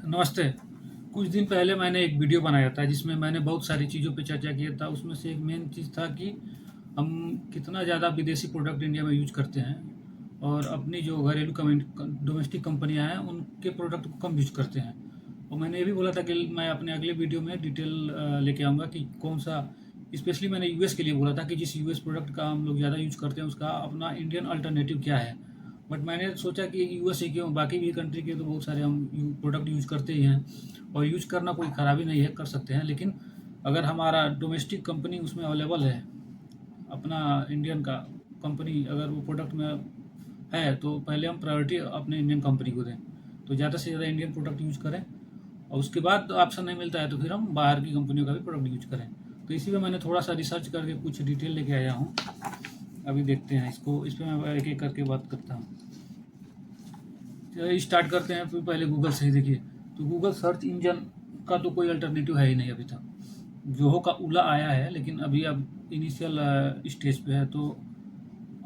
नमस्ते। कुछ दिन पहले मैंने एक वीडियो बनाया था जिसमें मैंने बहुत सारी चीज़ों पे चर्चा किया था। उसमें से एक मेन चीज़ था कि हम कितना ज़्यादा विदेशी प्रोडक्ट इंडिया में यूज़ करते हैं और अपनी जो घरेलू डोमेस्टिक कंपनियां हैं उनके प्रोडक्ट को कम यूज़ करते हैं। और मैंने ये भी बोला था कि मैं अपने अगले वीडियो में डिटेल लेके आऊँगा कि कौन सा, स्पेशली मैंने यूएस के लिए बोला था कि जिस यूएस प्रोडक्ट का हम लोग ज़्यादा यूज़ करते हैं उसका अपना इंडियन अल्टरनेटिव क्या है। बट मैंने सोचा कि यूएस ही क्यों, बाकी भी कंट्री के तो बहुत सारे हम प्रोडक्ट यूज़ करते ही हैं और यूज़ करना कोई ख़राबी नहीं है, कर सकते हैं। लेकिन अगर हमारा डोमेस्टिक कंपनी उसमें अवेलेबल है, अपना इंडियन का कंपनी अगर वो प्रोडक्ट में है, तो पहले हम प्रायोरिटी अपने इंडियन कंपनी को दें। तो ज़्यादा से ज़्यादा इंडियन प्रोडक्ट यूज़ करें और उसके बाद ऑप्शन नहीं मिलता है तो फिर हम बाहर की कंपनियों का भी प्रोडक्ट यूज़ करें। तो इसी में मैंने थोड़ा सा रिसर्च करके कुछ डिटेल लेके आया हूँ। अभी देखते हैं इसको, इस पर मैं एक एक करके बात करता हूँ। स्टार्ट करते हैं। फिर पहले गूगल से ही देखिए, तो गूगल सर्च इंजन का तो कोई अल्टरनेटिव है ही नहीं अभी तक। जोहो का उला आया है लेकिन अभी अब इनिशियल स्टेज पे है, तो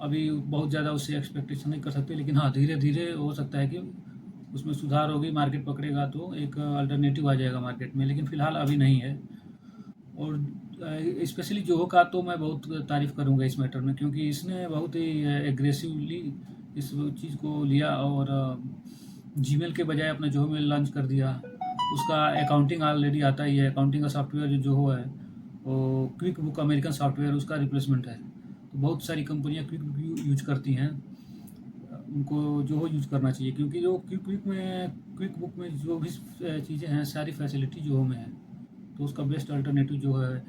अभी बहुत ज़्यादा उससे एक्सपेक्टेशन नहीं कर सकते। लेकिन हाँ, धीरे धीरे हो सकता है कि उसमें सुधार होगी, मार्केट पकड़ेगा तो एक अल्टरनेटिव आ जाएगा मार्केट में, लेकिन फ़िलहाल अभी नहीं है। और स्पेशली जोहो का तो मैं बहुत तारीफ़ करूँगा इस मैटर में, क्योंकि इसने बहुत ही एग्रेसिवली इस चीज़ को लिया और जीमेल के बजाय अपना जोहो मेल लॉन्च कर दिया। उसका अकाउंटिंग ऑलरेडी आता ही है। अकाउंटिंग का सॉफ्टवेयर जो जोहो है वो क्विक बुक अमेरिकन सॉफ्टवेयर उसका रिप्लेसमेंट है। तो बहुत सारी कंपनियां क्विक बुक यूज करती हैं, उनको जोहो यूज करना चाहिए, क्योंकि जो क्विक बुक में जो भी चीज़ें हैं सारी फैसिलिटी जोहो में है। तो उसका बेस्ट अल्टरनेटिव जो है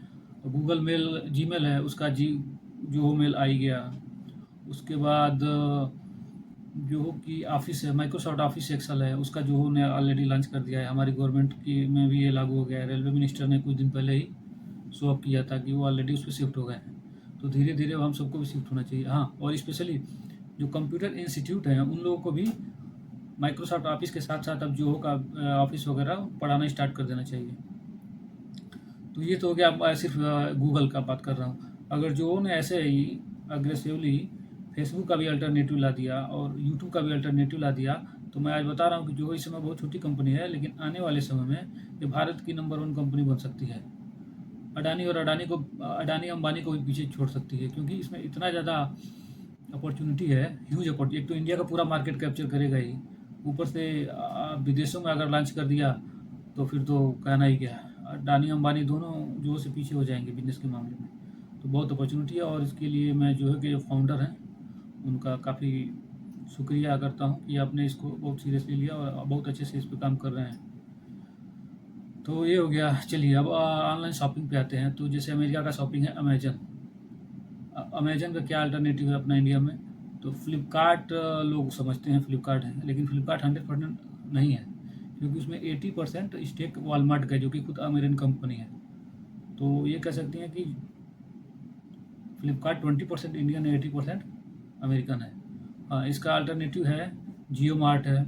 गूगल मेल, जीमेल है उसका जोहो मेल आ ही गया। उसके बाद जोहो की ऑफिस है, माइक्रोसॉफ्ट ऑफिस एक्सेल है, उसका जोहो ने ऑलरेडी लॉन्च कर दिया है। हमारी गवर्नमेंट की में भी ये लागू हो गया है। रेलवे मिनिस्टर ने कुछ दिन पहले ही शो अप किया था कि वो ऑलरेडी उस पर शिफ्ट हो गए हैं। तो धीरे धीरे हम सबको भी शिफ्ट होना चाहिए। हाँ, और स्पेशली जो कंप्यूटर इंस्टीट्यूट हैं उन लोगों को भी माइक्रोसॉफ्ट ऑफिस के साथ साथ अब जोहो का ऑफिस वगैरह पढ़ाना स्टार्ट कर देना चाहिए। तो ये तो हो गया। अब सिर्फ गूगल का बात कर रहा हूँ। अगर जो ने ऐसे ही अग्रेसिवली फेसबुक का भी अल्टरनेटिव ला दिया और यूट्यूब का भी अल्टरनेटिव ला दिया, तो मैं आज बता रहा हूँ कि जो इस समय बहुत छोटी कंपनी है, लेकिन आने वाले समय में ये भारत की नंबर 1 कंपनी बन सकती है। अडानी अंबानी को भी पीछे छोड़ सकती है, क्योंकि इसमें इतना ज़्यादा अपॉर्चुनिटी है, ह्यूज अपॉर्चुनिटी। एक तो इंडिया का पूरा मार्केट कैप्चर करेगा ही, ऊपर से विदेशों में अगर लॉन्च कर दिया तो फिर तो कहना ही क्या। अडानी अंबानी दोनों जो से पीछे हो जाएंगे बिजनेस के मामले में। तो बहुत अपॉर्चुनिटी है और इसके लिए मैं जो है कि जो फाउंडर हैं उनका काफ़ी शुक्रिया करता हूँ कि आपने इसको बहुत सीरियसली लिया और बहुत अच्छे से इस पर काम कर रहे हैं। तो ये हो गया। चलिए अब ऑनलाइन शॉपिंग पे आते हैं। तो जैसे अमेरिका का शॉपिंग है अमेजन। अमेजन का क्या अल्टरनेटिव है अपना इंडिया में? तो फ्लिपकार्ट लोग समझते हैं फ्लिपकार्ट है, लेकिन फ्लिपकार्ट 100% नहीं है, क्योंकि उसमें 80% स्टेक वॉलमार्ट का है, जो कि खुद अमेरिकन कंपनी है। तो ये कह सकते हैं कि फ्लिपकार्ट 20% इंडियन है, 80% अमेरिकन है। हाँ, इसका अल्टरनेटिव है जियो मार्ट है।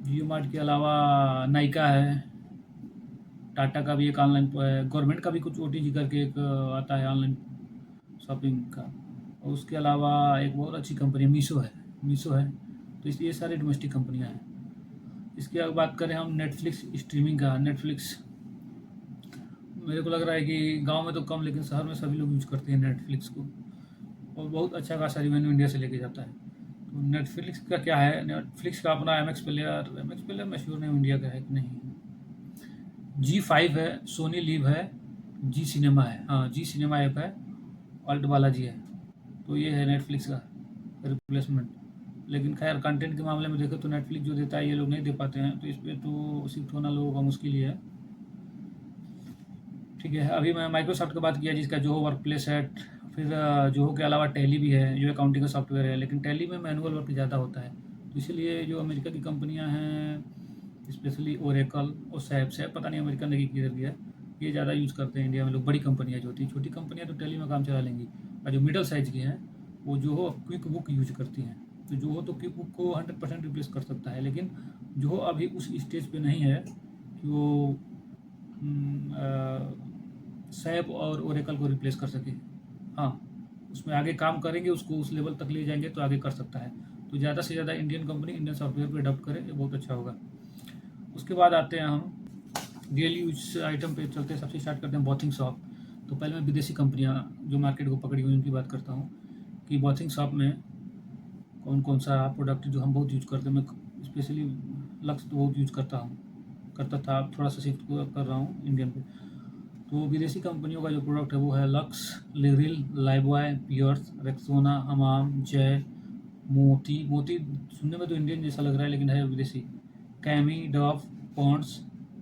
जियो मार्ट के अलावा नाइका है। टाटा का भी एक ऑनलाइन है। गवर्नमेंट का भी कुछ ओटीजी करके एक आता है ऑनलाइन शॉपिंग का। और उसके अलावा एक बहुत अच्छी कंपनी मीशो है। तो इस ये सारे डोमेस्टिक कंपनियां हैं। इसकी अगर बात करें हम नेटफ्लिक्स स्ट्रीमिंग का, नेटफ्लिक्स मेरे को लग रहा है कि गांव में तो कम, लेकिन शहर में सभी लोग यूज करते हैं नेटफ्लिक्स को, और बहुत अच्छा खासा रिवेन्यू इंडिया से लेके जाता है। तो नेटफ्लिक्स का क्या है, नेटफ्लिक्स का अपना एम एक्स प्लेयर मैं श्योर नहीं इंडिया का है कि नहीं। G5 है, सोनी लिव है, जी सिनेमा है। हाँ, जी सिनेमा ऐप है, अल्ट बालाजी है। तो ये है नेटफ्लिक्स का रिप्लेसमेंट। लेकिन खैर कंटेंट के मामले में देखो तो नेटफ्लिक्स जो देता है ये लोग नहीं दे पाते हैं, तो इस पर तो शिफ्ट होना लोगों का मुश्किल ही है। ठीक है, अभी मैं माइक्रोसॉफ्ट की बात किया जिसका जोहो वर्क प्लेस है। फिर जोहो के अलावा टैली भी है जो अकाउंटिंग का सॉफ्टवेयर है, लेकिन टैली में मैनुअल वर्क ज़्यादा होता है। तो इसीलिए जो अमेरिका की कंपनियां हैं, स्पेशली ओरेकल और सैप पता नहीं अमेरिका ने किधर गया, ये ज़्यादा यूज़ करते हैं इंडिया में लोग। बड़ी कंपनियां जो होती हैं, छोटी कंपनियां तो टैली में काम चला लेंगी, और जो मिडल साइज़ की हैं वो जोहो क्विक बुक यूज करती हैं। तो जोहो तो क्विक बुक को 100% रिप्लेस कर सकता है, लेकिन जोहो अभी उस स्टेज पे नहीं है कि वो सैप और ओरेकल को रिप्लेस कर सके। हाँ, उसमें आगे काम करेंगे, उसको उस लेवल तक ले जाएंगे तो आगे कर सकता है। तो ज़्यादा से ज़्यादा इंडियन कंपनी इंडियन सॉफ्टवेयर को अडॉप्ट करे, ये बहुत अच्छा होगा। उसके बाद आते हैं हम डेली यूज आइटम पे चलते हैं। सबसे स्टार्ट करते हैं बॉथिंग शॉप। तो पहले मैं विदेशी कंपनियां जो मार्केट को पकड़ी हुई उनकी बात करता हूँ कि बॉथिंग शॉप में कौन कौन सा प्रोडक्ट जो हम बहुत यूज करते हैं। मैं स्पेशली लक्स तो बहुत यूज करता था, अब थोड़ा सा शिफ्ट कर रहा हूँ इंडियन पे। तो विदेशी कंपनियों का जो प्रोडक्ट है वो है Lux, Liril, Lifebuoy, Pears, Rexona, Hamam, Jai, मोती। मोती सुनने में तो इंडियन जैसा लग रहा है लेकिन है विदेशी। Camay, Dove, Pond's,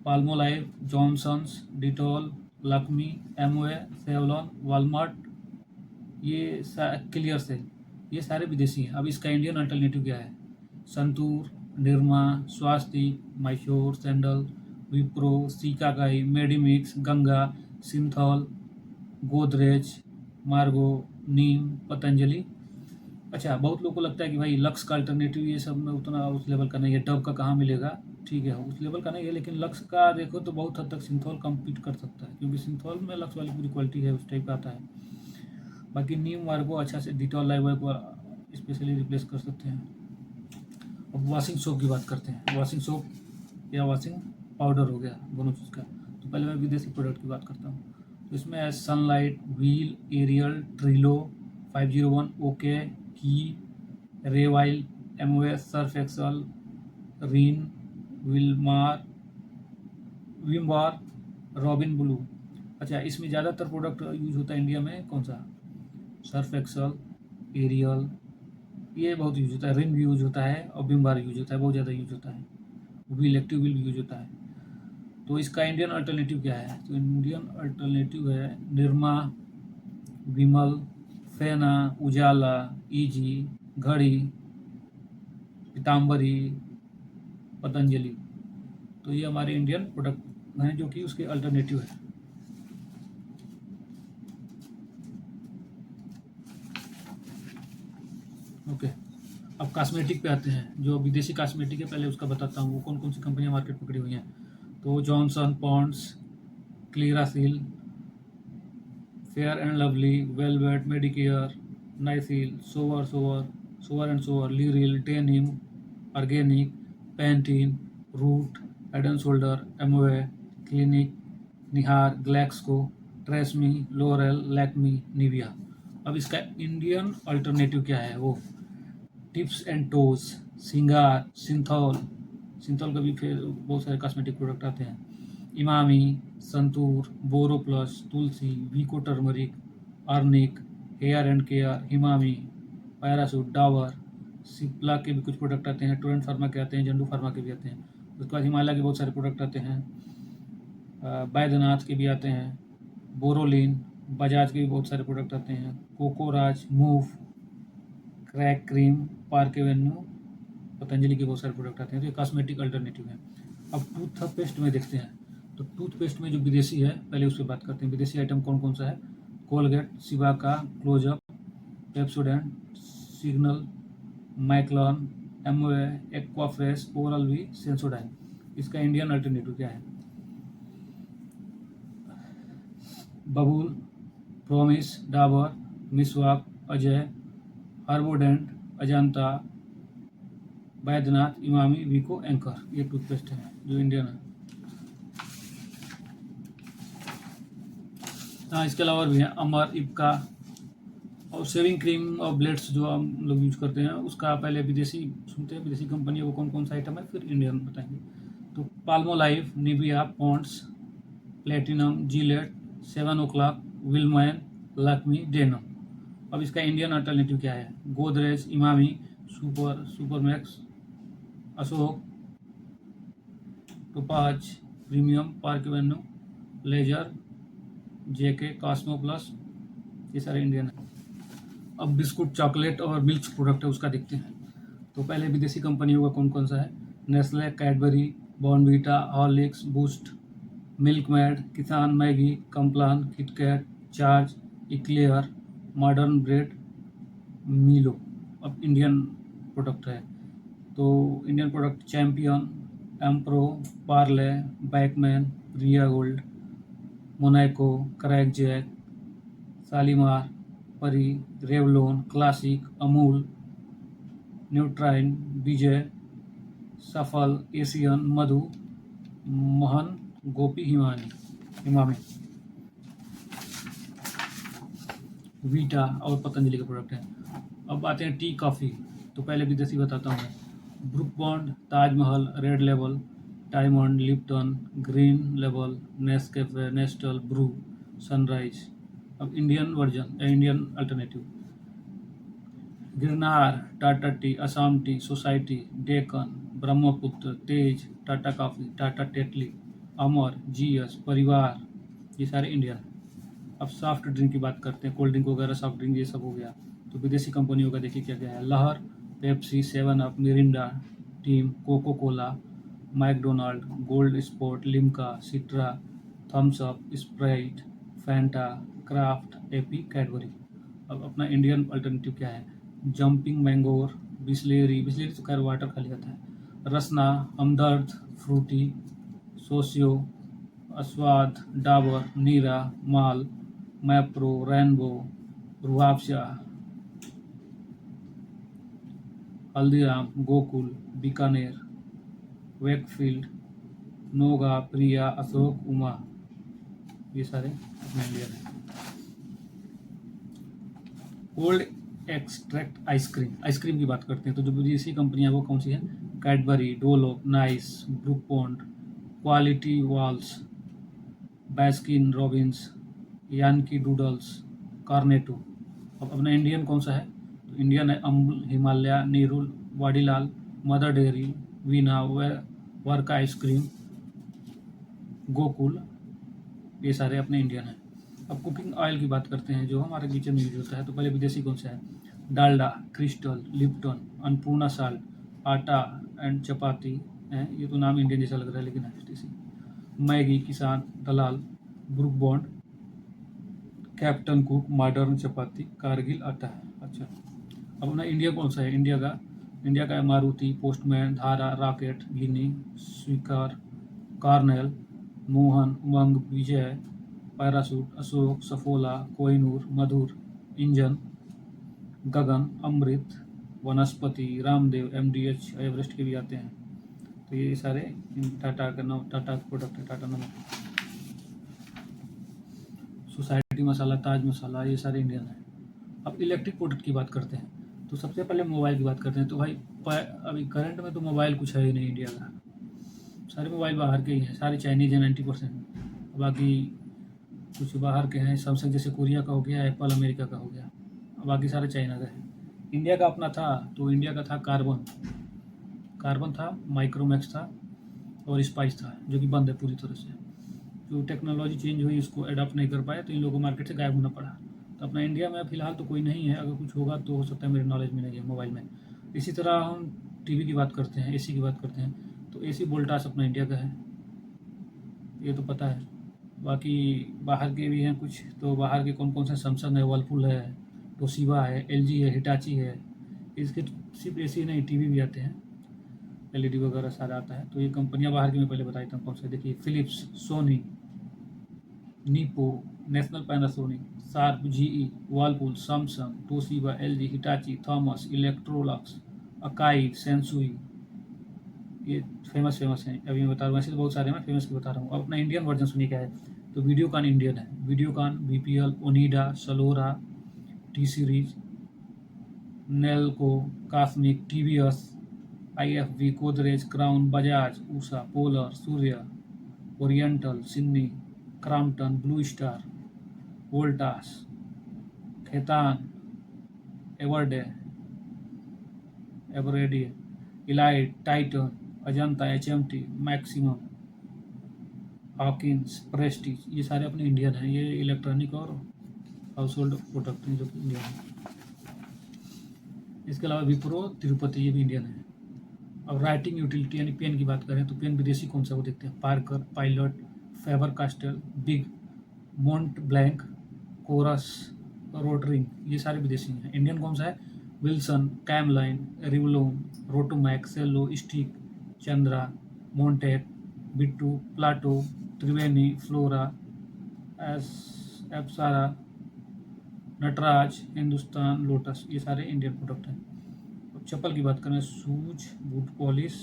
Palmolive, Johnson's, Dettol, Lakme, Amway, Savlon, Walmart, ये क्लियर से, ये सारे विदेशी हैं। अब इसका इंडियन अल्टरनेटिव क्या है? संतूर, निरमा, स्वास्तिक, मैश्योर, सैंडल, विप्रो, सीकाकाई, मेडिमिक्स, गंगा, सिंथॉल, गोदरेज, मार्गो, नीम, पतंजलि। अच्छा, बहुत लोगों को लगता है कि भाई लक्स का अल्टरनेटिव ये सब में उतना उस लेवल का नहीं है, डव का कहाँ मिलेगा? ठीक है, उस लेवल का नहीं है, लेकिन लक्स का देखो तो बहुत हद तक सिंथॉल कम्पीट कर सकता है, क्योंकि सिंथॉल में लक्स वाली पूरी क्वालिटी है, उस टाइप का आता है। बाकी नीम मार्गो अच्छा से डिटॉल लाइबॉय को स्पेशली रिप्लेस कर सकते हैं। अब वॉशिंग सोप की बात करते हैं। वॉशिंग सोप या वॉशिंग पाउडर हो गया, दोनों चीज़ का। तो पहले मैं विदेशी प्रोडक्ट की बात करता हूँ। तो इसमें है सनलाइट, व्हील, एरियल, ट्रिलो, 501, ओके, की, रेवाइल, एमओएस, सर्फ एक्सल, रीन, विलमार, विमबार, रॉबिन ब्लू। अच्छा, इसमें ज़्यादातर प्रोडक्ट यूज होता है इंडिया में कौन सा? सर्फ एक्सल, एरियल, ये बहुत यूज होता है। रिन भी यूज होता है और विम बार यूज होता है, बहुत ज़्यादा यूज होता है। व्हील, एक्टिव व्हील यूज होता है। तो इसका इंडियन अल्टरनेटिव क्या है? तो इंडियन अल्टरनेटिव है निर्मा, विमल, फेना, उजाला, ईजी, घड़ी, पीताम्बरी, पतंजलि। तो ये हमारे इंडियन प्रोडक्ट हैं जो कि उसके अल्टरनेटिव है। ओके, अब कॉस्मेटिक पे आते हैं। जो विदेशी कॉस्मेटिक है पहले उसका बताता हूँ, वो कौन कौन सी कंपनियां मार्केट पकड़ी हुई हैं। तो Johnson, Pond's, Clearasil, Fair and Lovely, Velvet, Medicare, Nycil, सोवर एंड सोवर, Liril, Denim, organic, Pantene, root, head and shoulder, Amway, Clinique, Nihar, Glaxo, Tresemme, L'Oreal, Lakme, Nivea. अब इसका इंडियन अल्टरनेटिव क्या है? वो टिप्स एंड टोज, सिंगार, सिंथॉल। सिंथॉल का भी फिर बहुत सारे कॉस्मेटिक प्रोडक्ट आते हैं। Emami, Santoor, Boroplus, Tulsi, Vicco turmeric, अर्निक, हेयर एंड केयर, हिमामी, पैरासूट, डावर, सिप्ला के भी कुछ प्रोडक्ट आते हैं, टोरेंट फार्मा के आते हैं, जंडू फार्मा के भी आते हैं। उसके बाद हिमालय के बहुत सारे प्रोडक्ट आते हैं, बैद्यनाथ के भी आते हैं, बोरोलिन, बजाज के भी बहुत सारे प्रोडक्ट आते हैं, कोकोराज, Moov, crack cream, Park Avenue, Patanjali के बहुत सारे प्रोडक्ट आते हैं। तो ये कॉस्मेटिक अल्टरनेटिव है। अब टूथपेस्ट में देखते हैं। तो टूथपेस्ट में जो विदेशी है पहले उससे बात करते हैं। विदेशी आइटम कौन कौन सा है? Colgate, Cibaca, Closeup, Pepsodent, Signal, माइक्लॉन, Amway, Aquafresh, Oral B, Sensodyne. इसका इंडियन अल्टरनेटिव क्या है? बबूल, प्रोमिस, डाबर, मिसवाक, अजय, हार्बोडेंट, अजंता, बैद्यनाथ, इमामी, वीको, एंकर। ये टूथपेस्ट है जो इंडियन है। हाँ, इसके अलावा भी हैं अमर, इब्का और शेविंग क्रीम और ब्लेड्स जो हम लोग यूज करते हैं उसका पहले विदेशी सुनते हैं। विदेशी कंपनी वो कौन कौन सा आइटम है, फिर इंडियन बताएंगे। तो Palmolive, Nivea, Pond's, platinum, Gillette, 7 o'clock, विलमैन, लक्मी, डेनम। अब इसका इंडियन अल्टरनेटिव क्या है? Godrej, Emami, Supermax, Ashok, Topaz, premium, Park Avenue, laser, JK, Cosmo plus. ये सारे इंडियन है। अब बिस्कुट, चॉकलेट और मिल्क प्रोडक्ट है उसका देखते हैं। तो पहले विदेशी कंपनियों का कौन कौन सा है? Nestle, Cadbury, Bournvita, Horlicks, Boost, Milkmaid, Kissan Maggi, Complan, KitKat, charge, Eclair, Modern Bread, Milo. अब इंडियन प्रोडक्ट है। तो इंडियन प्रोडक्ट चैम्पियन, एम्प्रो, Parle, Bakeman, Riya gold, Monaco, crack jack, Shalimar, Pari, Revlon, classic, Amul, Nutrine, Vijay, Safal, Asian, Madhu, Mohan, Gopi, हिमामी, वीटा और पतंजलि के प्रोडक्ट हैं। अब आते हैं टी कॉफ़ी। तो पहले विदेशी बताता हूँ मैं। Brooke Bond, Taj Mahal, red label, diamond, Lipton, green label, Nescafe, Nestle, Bru, Sunrise. अब Indian version, Indian alternative. Girnar, Tata tea, Assam tea, Society, Deccan, Brahmaputra, Tez, Tata coffee, Tata Tetley, Amar, GS, Parivar, ये सारे इंडियन हैं। अब सॉफ्ट ड्रिंक की बात करते हैं। कोल्ड ड्रिंक वगैरह, सॉफ्ट ड्रिंक, ये सब हो गया। तो विदेशी कंपनियों का देखिए क्या क्या है। Lehar, Pepsi, 7 Up, Mirinda, team, Coca Cola, McDonald's, Gold Spot, Limca, Citra, Thums Up, Sprite, Fanta, Kraft, एपी, कैडबरी। अब अपना इंडियन अल्टरनेटिव क्या है। जंपिंग मैंगोर, बिस्लेरी, बिस्लेरी तो खैर वाटर खाली आता है, रसना, हमदर्द, फ्रूटी, सोसियो, अस्वाद, डाबर, नीरा, माल, मैप्रो, रेनबो, रूहाफजा, हल्दीराम, गोकुल, बीकानेर, वेकफील्ड, नोगा, प्रिया, अशोक, उमा, ये सारे अपने इंडियन हैं। कोल्ड एक्सट्रैक्ट आइसक्रीम, आइसक्रीम की बात करते हैं। तो जो विदेशी कंपनियां वो कौन सी है। कैडबरी, डोलो, Nice, Brooke Bond, Kwality Walls, Baskin Robbins, Yankee Doodles, Cornetto. अब अपना इंडियन कौन सा है। तो इंडियन है अमूल, हिमालय, नेरुल, वाडीलाल, मदर डेयरी, वीना, वर्का आइसक्रीम, गोकुल, ये सारे अपने इंडियन हैं। अब कुकिंग ऑयल की बात करते हैं जो हमारे किचन में यूज होता है। तो पहले विदेशी कौन सा है। Dalda, crystal, Lipton, Annapurna salt, आटा एंड चपाती है। ये तो नाम इंडियन जैसा लग रहा है लेकिन है देसी। मैगी, किसान, दलाल, Brooke Bond, Captain Cook, Modern chapati, Cargill atta है। अच्छा, अब अपना इंडिया कौन सा है। इंडिया का है मारुति, पोस्टमैन, धारा, रॉकेट, गिनी, स्वीकार, कार्नेल, मोहन, उमंग, विजय, पैरासूट, अशोक, सफोला, कोहिनूर, मधुर, इंजन, गगन, अमृत, वनस्पति, रामदेव, एमडीएच, एवरेस्ट के भी आते हैं। तो ये सारे टाटा का प्रोडक्ट है। टाटा नमक, सोसाइटी मसाला, ताज मसाला, ये सारे इंडियन हैं। अब इलेक्ट्रिक प्रोडक्ट की बात करते हैं। तो सबसे पहले मोबाइल की बात करते हैं। तो भाई अभी करंट में तो मोबाइल कुछ है ही नहीं इंडिया का। सारे मोबाइल बाहर के ही हैं, सारे चाइनीज हैं 90%। बाकी कुछ बाहर के हैं, सैमसंग जैसे कोरिया का हो गया, एप्पल अमेरिका का हो गया, बाकी सारे चाइना का है। इंडिया का अपना था तो इंडिया का था कार्बन था, माइक्रोमैक्स था और स्पाइस था, जो कि बंद है पूरी तरह से। जो टेक्नोलॉजी चेंज हुई उसको अडॉप्ट नहीं कर पाए तो इन लोगों को मार्केट से गायब होना पड़ा। तो अपना इंडिया में फ़िलहाल तो कोई नहीं है। अगर कुछ होगा तो हो सकता है मेरे नॉलेज में नहीं है मोबाइल में। इसी तरह हम टीवी की बात करते हैं, एसी की बात करते हैं। तो एसी वोल्टास अपना इंडिया का है, ये तो पता है। बाकी बाहर के भी हैं कुछ। तो बाहर के कौन कौन से, सैमसंग है, वर्लपूल है, तोशिबा है, एलजी है, हिटाची है। इसके सिर्फ एसी नहीं, टीवी भी आते हैं, एलईडी वगैरह सारा आता है। तो ये कंपनियां बाहर की मैं पहले बताई था कौन से। देखिए, फिलिप्स, सोनी, नीपो, National Panasonic, Sharp, GE, Whirlpool, Samsung, Toshiba, LG, Hitachi, Thomas, Electrolux, Akai, Sansui, ये फेमस हैं। अभी मैं बता रहा हूँ, ऐसे तो बहुत सारे मैं फेमस की बता रहा हूँ। अब अपना इंडियन वर्जन सुनिए क्या है। तो वीडियोकॉन इंडियन है। Videocon, BPL, Onida, Salora, T Series, Nelco, Cosmic, TVS, IFB, Godrej, Crown, Bajaj, Usha, Polar, Surya, Oriental, सिन्नी, Crompton, Blue Star, Voltas, Khaitan, Everyday, Eveready, Elite, Titan, Ajanta, HMT, maximum, Hawkins, Prestige, ये सारे अपने इंडियन हैं। ये इलेक्ट्रॉनिक और हाउस होल्ड प्रोडक्ट हैं जो कि इंडियन है। इसके अलावा विप्रो, तिरुपति, ये भी इंडियन है। अब राइटिंग यूटिलिटी यानी पेन की बात करें तो पेन विदेशी कौन सा वो देखते हैं। Parker, Pilot, Faber Castell, Bic, Mont Blanc, कोरस, रोटरिंग, ये सारे विदेशी हैं। इंडियन कौन सा है। Wilson, Camlin, Revlon, Rotomac, Cello, Stic, Chandra, Montex, Bittu, Plato, Triveni, Flora, Apsara, Nataraj, Hindustan, Lotus, ये सारे इंडियन प्रोडक्ट हैं। चप्पल की बात करें, शूज, बूट पॉलिश,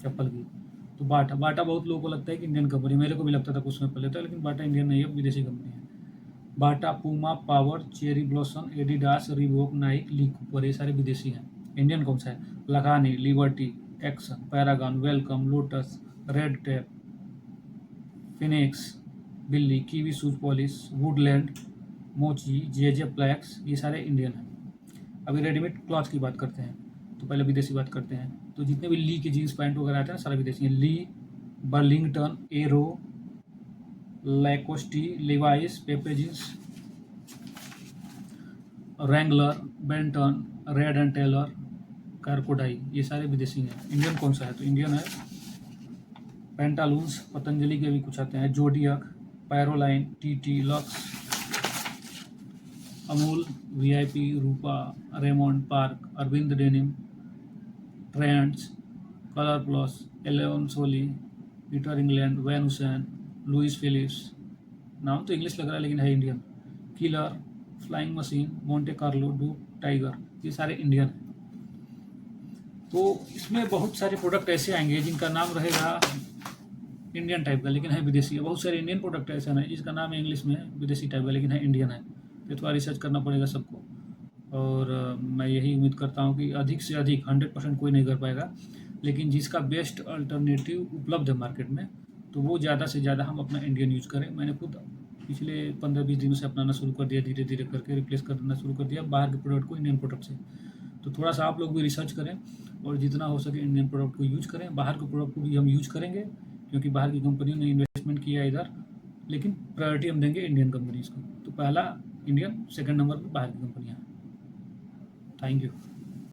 चप्पल की, तो बाटा बाटा बहुत लोगों को लगता है कि इंडियन कंपनी, मेरे को भी लगता था कुछ समय पहले था, लेकिन बाटा इंडियन नहीं है, विदेशी कंपनी है। Bata, Puma, Power, Cherry Blossom, Adidas, Reebok, Nike, Lee Cooper, ये सारे विदेशी हैं। इंडियन कौन सा है? Lakhani, Liberty, Action, Paragon, Welcome, Lotus, Red Tape, Phoenix, बिल्ली, Kiwi shoes polish, Woodland, Mochi, J प्लैक्स, ये सारे इंडियन हैं। अभी रेडीमेड क्लॉथ की बात करते हैं, तो पहले विदेशी बात करते हैं। तो जितने भी ली के जीन्स पैंट वगैरह आते हैं सारे विदेशी हैं। Lee, Burlington, Arrow, Lacoste, Levi's, Pepe Jeans, Wrangler, Benetton, Red and Taylor, कारकोडाई, ये सारे विदेशी हैं। इंडियन कौन सा है? तो इंडियन है पेंटालून्स, पतंजलि के भी कुछ आते हैं, जोडियक, पैरोलाइन, TT, Lux, Amul, VIP, Rupa, Raymond, Park, Arvind denim, Trends, colour plus, Allen Solly, Peter England, Van Heusen, Louis Philippe, नाम तो इंग्लिश लग रहा है लेकिन है Indian, Killer, Flying Machine, Monte Carlo, डू, टाइगर, ये सारे इंडियन हैं। तो इसमें बहुत सारे प्रोडक्ट ऐसे आएंगे जिनका नाम रहेगा इंडियन टाइप का लेकिन है विदेशी है। बहुत सारे इंडियन प्रोडक्ट ऐसे हैं जिसका नाम है इंग्लिश में विदेशी टाइप का लेकिन है इंडियन है। तो थोड़ा रिसर्च करना पड़ेगा सबको, और मैं यही उम्मीद करता हूँ कि अधिक से अधिक 100% कोई नहीं कर पाएगा, लेकिन जिसका बेस्ट अल्टरनेटिव उपलब्ध है मार्केट में तो वो ज़्यादा से ज़्यादा हम अपना इंडियन यूज़ करें। मैंने खुद पिछले 15-20 दिनों से अपनाना शुरू कर दिया, धीरे धीरे करके रिप्लेस करना शुरू कर दिया बाहर के प्रोडक्ट को इंडियन प्रोडक्ट से। तो थोड़ा सा आप लोग भी रिसर्च करें और जितना हो सके इंडियन प्रोडक्ट को यूज करें। बाहर के प्रोडक्ट को भी हम यूज करेंगे क्योंकि बाहर की कंपनियों ने इन्वेस्टमेंट किया इधर, लेकिन प्रायोरिटी हम देंगे इंडियन कंपनीज़ को। तो पहला इंडियन, सेकंड नंबर पर बाहर की कंपनियाँ। Thank you.